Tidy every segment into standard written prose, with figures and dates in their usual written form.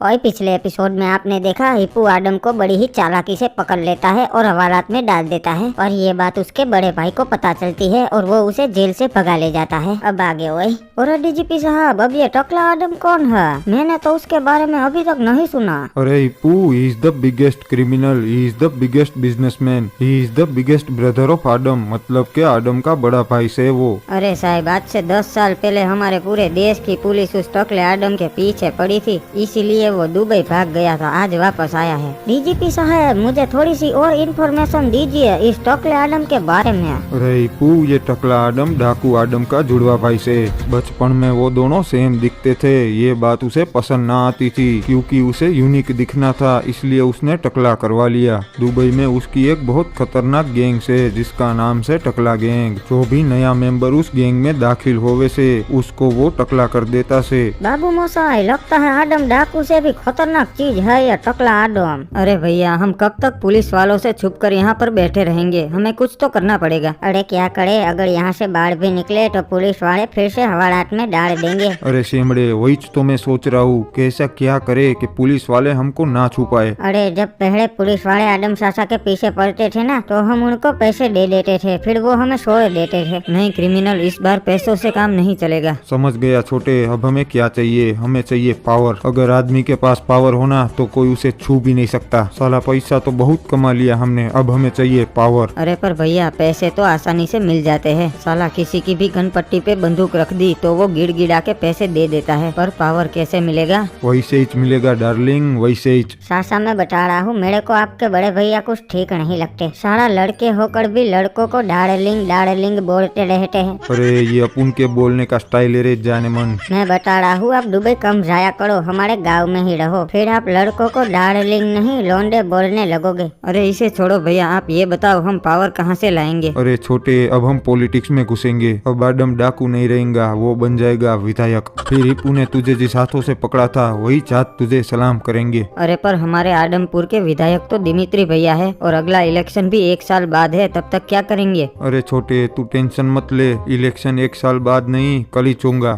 और पिछले एपिसोड में आपने देखा हिप्पू आदम को बड़ी ही चालाकी से पकड़ लेता है और हवालात में डाल देता है और ये बात उसके बड़े भाई को पता चलती है और वो उसे जेल से भगा ले जाता है। अब आगे वही और डीजीपी साहब, अब ये टकला आदम कौन है? मैंने तो उसके बारे में अभी तक नहीं सुना। अरे हिप्पू, he is the biggest criminal, he is the biggest businessman, he is the biggest brother of आदम, मतलब के आदम का बड़ा भाई से वो। अरे साहब, आज से 10 साल पहले हमारे पूरे देश की पुलिस उस टकले आदम के पीछे पड़ी थी, इसीलिए वो दुबई भाग गया था, आज वापस आया है। डीजीपी साहब, मुझे थोड़ी सी और इन्फॉर्मेशन दीजिए इस टकले आदम के बारे में। अरे हिप्पू, ये टकला आदम डाकू आदम का जुड़वा भाई से। बचपन में वो दोनों सेम दिखते थे। ये बात उसे पसंद ना आती थी क्योंकि उसे यूनिक दिखना था, इसलिए उसने टकला करवा लिया। दुबई में उसकी एक बहुत खतरनाक गैंग से जिसका नाम से टकला गैंग। जो भी नया मेंबर उस गैंग में दाखिल होवे से उसको वो टकला कर देता से। बाबू मोसाई, लगता है आदम डाकू से भी खतरनाक चीज है ये टकला आदम। अरे भैया, हम कब तक पुलिस वालों से छुपकर यहाँ पर बैठे रहेंगे? हमें कुछ तो करना पड़ेगा। अरे क्या करे, अगर यहाँ से बाढ़ भी निकले तो पुलिस वाले फिर से हवालात में डाल देंगे। अरे शेमड़े, वही तो मैं सोच रहा हूँ कि ऐसा क्या करे कि पुलिस वाले हमको ना छुपाए। अरे जब पहले पुलिस वाले आदम चाचा के पीछे पड़ते थे ना, तो हम उनको पैसे दे देते थे, फिर वो हमें छोड़ देते थे। नहीं क्रिमिनल, इस बार पैसों से काम नहीं चलेगा। समझ गया छोटे, अब हमें क्या चाहिए? हमें चाहिए पावर। अगर आदमी के पास पावर होना तो कोई उसे छू भी नहीं सकता। साला पैसा तो बहुत कमा लिया हमने, अब हमें चाहिए पावर। अरे पर भैया, पैसे तो आसानी से मिल जाते हैं। साला किसी की भी गन पट्टी पे बंदूक रख दी तो वो गिड़गिड़ा के पैसे दे देता है, पर पावर कैसे मिलेगा? वैसे ही मिलेगा डार्लिंग, वैसे ही। सासा मैं बता रहा हूँ, मेरे को आपके बड़े भैया कुछ ठीक नहीं लगते। सारा लड़के होकर भी लड़कों को डार्लिंग डार्लिंग बोलते रहते हैं। अरे ये अपन के बोलने का स्टाइल है रे जाने मन। मैं बता रहा हूँ, आप दुबई कम जाया करो, हमारे गांव में ही रहो, फिर आप लड़कों को डार्लिंग नहीं लौंडे बोलने लगोगे। अरे इसे छोड़ो भैया, आप ये बताओ हम पावर कहाँ से लाएंगे? अरे छोटे, अब हम पॉलिटिक्स में घुसेंगे। अब आदम डाकू नहीं रहेगा, वो बन जाएगा विधायक। फिर हिप्पू ने तुझे जिस हाथों से पकड़ा था वही चाँद तुझे सलाम करेंगे। अरे पर हमारे आदमपुर के विधायक तो दिमित्री भैया है और अगला इलेक्शन भी 1 साल बाद है, तब तक क्या करेंगे? अरे छोटे, तू टेंशन मत ले, इलेक्शन 1 साल बाद नहीं, कल ही चूंगा।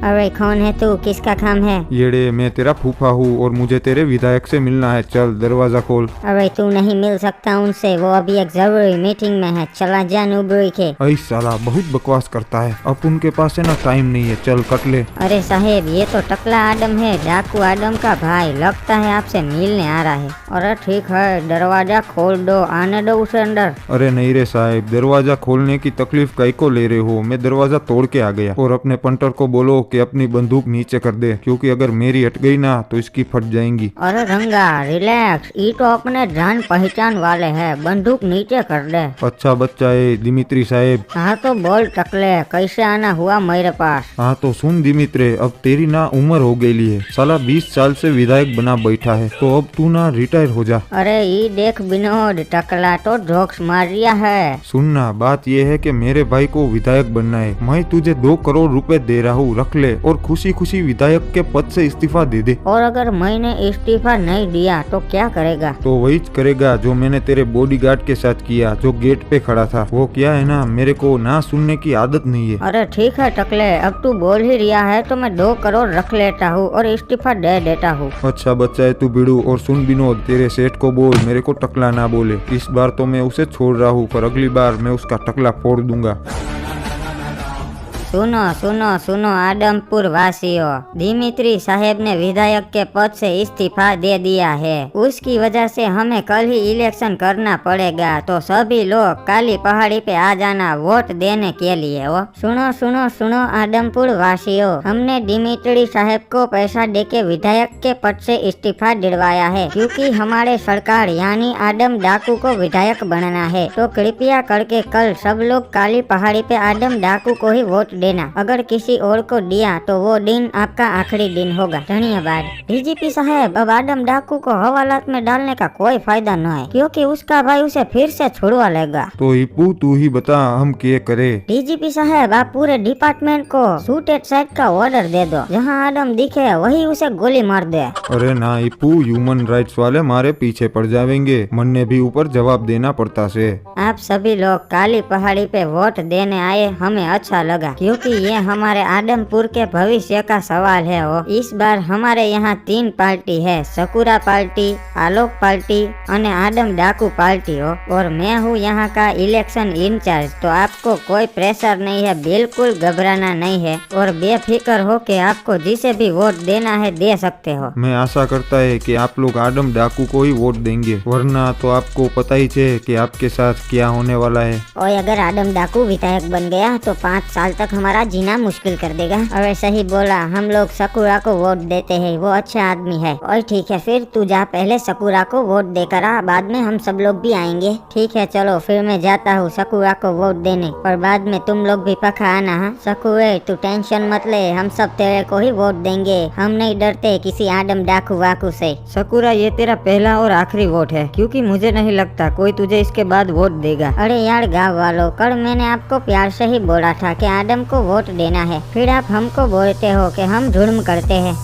अरे कौन है तू? किसका काम है? येड़े, मैं तेरा फूफा हूँ और मुझे तेरे विधायक से मिलना है। चल दरवाजा खोल। अरे तू नहीं मिल सकता उनसे, वो अभी एक जरूरी मीटिंग में है। चला जा नुबरी के। ऐ साला बहुत बकवास करता है, अब उनके पास है ना टाइम नहीं है, चल कट ले। अरे साहेब, ये तो टकला आदम है, डाकू आदम का भाई। लगता है आपसे मिलने आ रहा है। अरे ठीक है, दरवाजा खोल दो, आने दो उसे अंदर। अरे नहीं रे साहब, दरवाजा खोलने की तकलीफ कई को ले रहे हो? मैं दरवाजा तोड़ के आ गया। और अपने पंटर को बोलो कि अपनी बंदूक नीचे कर दे, क्योंकि अगर मेरी हट गई ना तो इसकी फट जाएंगी। अरे रंगा रिलैक्स, ये तो अपने जान पहचान वाले हैं, बंदूक नीचे कर दे। अच्छा बच्चा है दिमित्री साहब। हाँ तो बोल टकले, कैसे आना हुआ मेरे पास? हाँ तो सुन दिमित्रे, अब तेरी ना उम्र हो गई है। साला 20 साल से विधायक बना बैठा है, तो अब तू ना रिटायर हो जा। अरे ये देख विनोद, टकला तो जोक्स मार रिया है। सुनना, बात ये है कि मेरे भाई को विधायक बनना है। मैं तुझे 2 करोड़ रुपए दे रहा हूँ, रख ले और खुशी खुशी विधायक के पद से इस्तीफा दे दे। और अगर मैंने इस्तीफा नहीं दिया तो क्या करेगा? तो वही करेगा जो मैंने तेरे बॉडीगार्ड के साथ किया, जो गेट पे खड़ा था। वो क्या है ना, मेरे को ना सुनने की आदत नहीं है। अरे ठीक है टकले, अब तू बोल ही रिया है तो मैं 2 करोड़ रख लेता हूँ और इस्तीफा दे देता हूँ। अच्छा बच्चा है तू बिड़ू। और सुन विनोद, तेरे सेठ को बोल मेरे को टकला ना बोले। इस बार तो मैं उसे छोड़ रहा हूँ, पर अगली बार मैं उसका टकला फोड़ दूंगा। सुनो सुनो सुनो आदमपुर वासियों, दिमित्री साहेब ने विधायक के पद से इस्तीफा दे दिया है। उसकी वजह से हमें कल ही इलेक्शन करना पड़ेगा, तो सभी लोग काली पहाड़ी पे आ जाना वोट देने के लिए। वो सुनो सुनो सुनो आदमपुर वासियों, हमने दिमित्री साहेब को पैसा देके विधायक के पद से इस्तीफा दिलवाया है, क्योंकि हमारे सरकार यानी आदम डाकू को विधायक बनना है। तो कृपया करके कल सब लोग काली पहाड़ी पे आदम डाकू को ही वोट देना। अगर किसी और को दिया तो वो दिन आपका आखिरी दिन होगा। धन्यवाद। डीजीपी साहब, अब आदम डाकू को हवालात में डालने का कोई फायदा न है, क्योंकि उसका भाई उसे फिर से छुड़वा लेगा। तो हिप्पू तू ही बता हम क्या करे? डीजीपी साहब, आप पूरे डिपार्टमेंट को शूटेड साइड का ऑर्डर दे दो, जहाँ आदम दिखे वही उसे गोली मार दे। अरे ना हिप्पू, ह्यूमन राइट्स वाले हमारे पीछे पड़ जाएंगे, मरने भी ऊपर जवाब देना पड़ता से। आप सभी लोग काली पहाड़ी पे वोट देने आए, हमें अच्छा लगा। क्योंकि ये हमारे आदमपुर के भविष्य का सवाल है। हो इस बार हमारे यहाँ 3 पार्टी है, सकुरा पार्टी, आलोक पार्टी और आदम डाकू पार्टी हो, और मैं हूँ यहाँ का इलेक्शन इंचार्ज। तो आपको कोई प्रेशर नहीं है, बिल्कुल घबराना नहीं है और बेफिक्र हो के आपको जिसे भी वोट देना है दे सकते हो। मैं आशा करता है कि आप लोग आदम डाकू को ही वोट देंगे, वरना तो आपको पता ही है कि आपके साथ क्या होने वाला है। और अगर आदम डाकू विधायक बन गया तो 5 साल तक हमारा जीना मुश्किल कर देगा। और सही बोला, हम लोग सकुरा को वोट देते हैं, वो अच्छा आदमी है। और ठीक है, फिर तू जा, पहले सकुरा को वोट देकर आ, बाद में हम सब लोग भी आएंगे। ठीक है चलो, फिर मैं जाता हूँ सकुरा को वोट देने, और बाद में तुम लोग भी पक्का आना। हाँ सकुरे, तू टेंशन मत ले, हम सब तेरे को ही वोट देंगे, हम नहीं डरते किसी आदम डाकू वाकू से। सकुरा, ये तेरा पहला और आखिरी वोट है, क्योंकि मुझे नहीं लगता कोई तुझे इसके बाद वोट देगा। अरे यार गाँव वालों, कल मैंने आपको प्यार से ही बोला था कि आदम को वोट देना है, फिर आप हमको बोलते हो कि हम जुर्म करते हैं।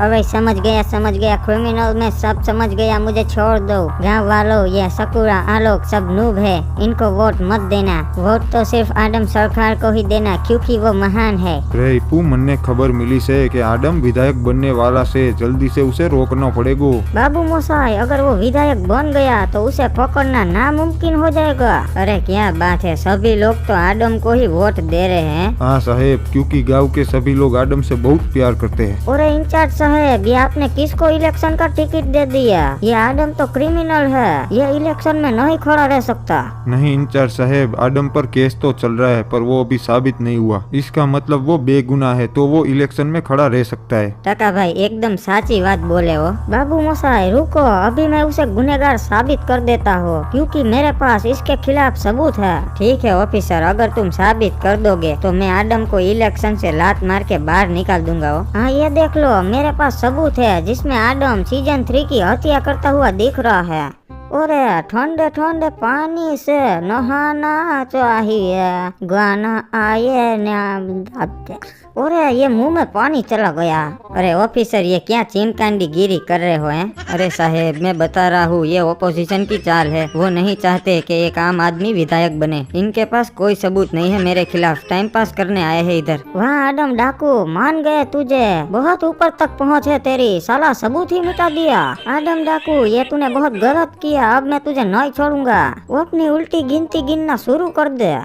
अरे समझ गया, क्रिमिनल में सब समझ गया, मुझे छोड़ दो। गाँव वालों, ये सकुरा आलोक सब नूब है, इनको वोट मत देना। वोट तो सिर्फ आदम सरकार को ही देना, क्योंकि वो महान है। रे पू, मन्ने खबर मिली से कि आदम विधायक बनने वाला से, जल्दी से उसे रोकना पड़ेगो। बाबू मोसाई, अगर वो विधायक बन गया तो उसे पकड़ना नामुमकिन हो जाएगा। अरे क्या बात है, सभी लोग तो आदम को ही वोट दे रहे हैं। हाँ साहेब, क्योंकि गांव के सभी लोग आदम से बहुत प्यार करते हैं। और इंचार्ज साहब, ये आपने किसको इलेक्शन का टिकट दे दिया? ये आदम तो क्रिमिनल है, ये इलेक्शन में नहीं खड़ा रह सकता। नहीं इंचार्ज साहेब, आदम पर केस तो चल रहा है, पर वो अभी साबित नहीं हुआ। इसका मतलब वो बेगुनाह है, तो वो इलेक्शन में खड़ा रह सकता है। टका भाई एकदम साची बात बोले हो। बाबू मोसाई रुको, अभी मैं उसे गुनहगार साबित कर देता हूँ, क्योंकि मेरे पास इसके खिलाफ सबूत है। ठीक है ऑफिसर, अगर तुम साबित कर दोगे तो मैं आदम को इलेक्शन से लात मार के बाहर निकाल दूंगा। हो हाँ ये देख लो, मेरे पास सबूत है जिसमें आदम सीजन 3 की हत्या करता हुआ दिख रहा है। अरे ठंडे ठंडे पानी से नहाना चाहिए, गाना आए ना। अरे ये मुंह में पानी चला गया। अरे ऑफिसर, ये क्या चिमकांडी गिरी कर रहे हो हैं? अरे साहेब, मैं बता रहा हूँ, ये ओपोजिशन की चाल है। वो नहीं चाहते कि एक आम आदमी विधायक बने। इनके पास कोई सबूत नहीं है मेरे खिलाफ, टाइम पास करने आए हैं इधर। वाह आदम डाकू, मान गए तुझे, बहुत ऊपर तक पहुँच है तेरी, साला सबूत ही मिटा दिया। आदम डाकू, ये तूने बहुत गलत किया, अब मैं तुझे नहीं छोड़ूंगा। वो अपनी उल्टी गिनती गिनना शुरू कर दे।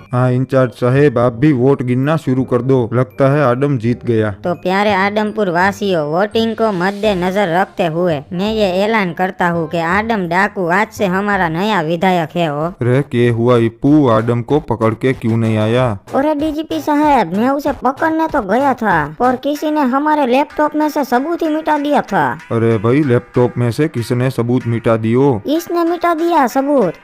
हाँ इंचार्ज साहेब, आप भी वोट गिनना शुरू कर दो, लगता है आदम जीत गया। तो प्यारे आदमपुर वासियों, वोटिंग को मद्देनजर रखते हुए मैं ये ऐलान करता हूँ कि आदम डाकू आज से हमारा नया विधायक है। हो रे के हुआ इप्पू, आदम को पकड़ के क्यों नहीं आया? अरे डीजीपी साहब, मैं उसे पकड़ने तो गया था, पर किसी ने हमारे लैपटॉप में से सबूत ही मिटा दिया था। अरे भाई, लैपटॉप में से किसने सबूत मिटा दियो? इसने मिटा दिया सबूत।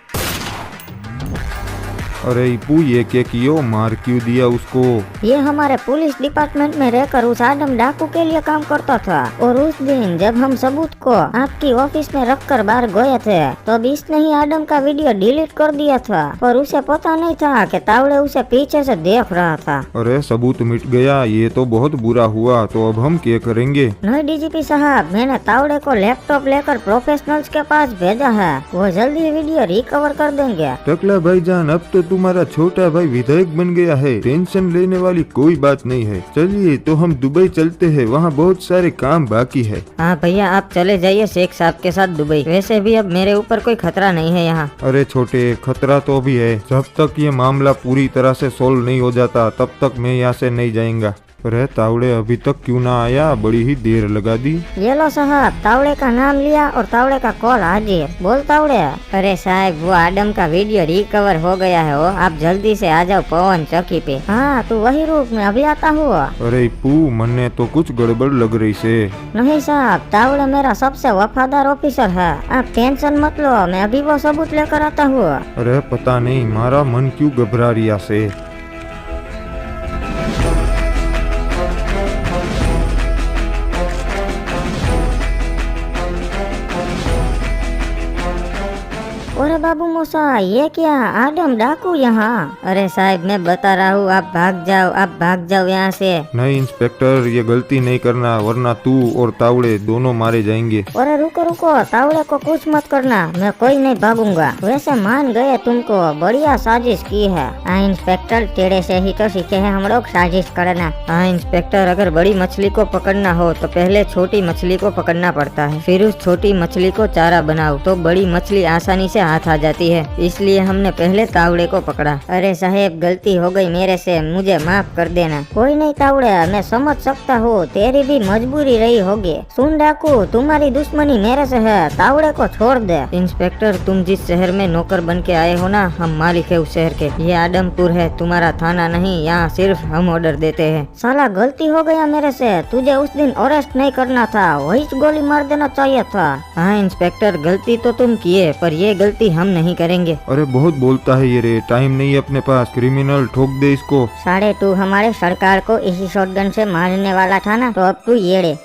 अरे इप्पू, ये क्या कियो, मार क्यों दिया उसको? ये हमारे पुलिस डिपार्टमेंट में रहकर उस आदम डाकू के लिए काम करता था, और उस दिन जब हम सबूत को आपकी ऑफिस में रखकर बाहर गए थे, तब इसने ही आदम का वीडियो डिलीट कर दिया था, पर उसे पता नहीं था कि तावड़े उसे पीछे से देख रहा था। अरे सबूत मिट गया, ये तो बहुत बुरा हुआ। तो अब हम क्या करेंगे? नहीं डीजीपी साहब, मैंने तावड़े को लैपटॉप लेकर प्रोफेशनल्स के पास भेजा है, वो जल्दी वीडियो रिकवर कर देंगे। टकला भाईजान, अब तो तुम्हारा छोटा भाई विधायक बन गया है, टेंशन लेने वाली कोई बात नहीं है। चलिए तो हम दुबई चलते हैं, वहाँ बहुत सारे काम बाकी है। हाँ भैया, आप चले जाइए शेख साहब के साथ दुबई। वैसे भी अब मेरे ऊपर कोई खतरा नहीं है यहाँ। अरे छोटे, खतरा तो भी है। जब तक ये मामला पूरी तरह से सोल्व नहीं हो जाता, तब तक मैं यहाँ से नहीं जाऊंगा। अरे तावड़े अभी तक क्यों ना आया, बड़ी ही देर लगा दी। ये लो साहब, तावड़े का नाम लिया और तावड़े का कॉल हाजिर। बोल तावड़े। अरे साहब, वो आदम का वीडियो रिकवर हो गया है। वो आप जल्दी से आ जाओ पवन चौकी पे। हाँ तू वही रूप में अभी आता हुआ। अरे इप्पू, मन्ने तो कुछ गड़बड़ लग रही से। नहीं साहब, तावड़े मेरा सबसे वफादार ऑफिसर है, आप टेंशन मत लो, मैं अभी वो सबूत लेकर आता हुआ। अरे पता नहीं मारा मन क्यों घबरा रिया से। अरे बाबू मोसा, ये क्या आदम डाकू यहाँ? अरे साहब मैं बता रहा हूँ, आप भाग जाओ यहाँ से। नहीं इंस्पेक्टर, ये गलती नहीं करना वरना तू और तावड़े दोनों मारे जाएंगे। अरे रुको रुको, तावड़े को कुछ मत करना, मैं कोई नहीं भागूंगा। वैसे मान गए तुमको, बढ़िया साजिश की है। हाँ इंस्पेक्टर, टेढ़े से ही तो सीखे हैं हम लोग साजिश करना। हाँ इंस्पेक्टर, अगर बड़ी मछली को पकड़ना हो तो पहले छोटी मछली को पकड़ना पड़ता है, फिर उस छोटी मछली को चारा बनाओ तो बड़ी मछली आसानी से हाथ आ जाती है, इसलिए हमने पहले तावड़े को पकड़ा। अरे साहेब, गलती हो गई मेरे से, मुझे माफ कर देना। कोई नहीं तावड़े, मैं समझ सकता हूँ, तेरी भी मजबूरी रही होगी। सुन डाकू, तुम्हारी दुश्मनी मेरे से है, तावड़े को छोड़ दे। इंस्पेक्टर, तुम जिस शहर में नौकर बन के आए हो ना, हम मालिक है उस शहर के। ये आदमपुर है, तुम्हारा थाना नहीं, यहाँ सिर्फ हम ऑर्डर देते हैं। साला गलती हो गया मेरे से, तुझे उस दिन अरेस्ट नहीं करना था, वही गोली मार देना चाहिए था। हाँ इंस्पेक्टर, गलती तो तुम किए, पर ये गलती हम नहीं करेंगे। अरे बहुत बोलता है ये रे, टाइम नहीं है अपने पास, क्रिमिनल ठोक दे इसको। साढ़े तू हमारे सरकार को इसी शॉटगन से मारने वाला था ना, तो अब तू येड़े।